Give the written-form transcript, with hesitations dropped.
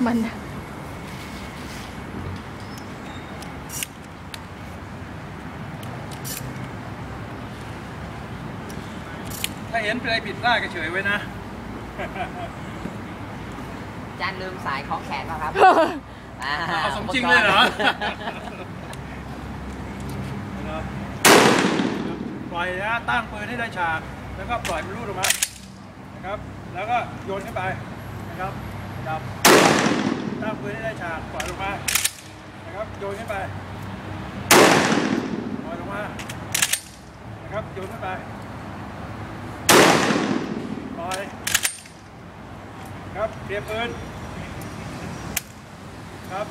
มันถ้าเห็นอะไรผิดพลาดก็เฉยไว้นะจานลืมสายของแขนมาครับเอาสมจริงเลยเหรอปล่อยนะตั้งปืนให้ได้ฉากแล้วก็ปล่อยมันรูดออกมานะครับแล้วก็โยนขึ้นไปนะครับตั้งปืนให้ได้ฉากปล่อยลงมานะครับโยนขึ้นไปปล่อยลงมานะครับโยนขึ้นไปปล่อยครับเตรียมปืนครับ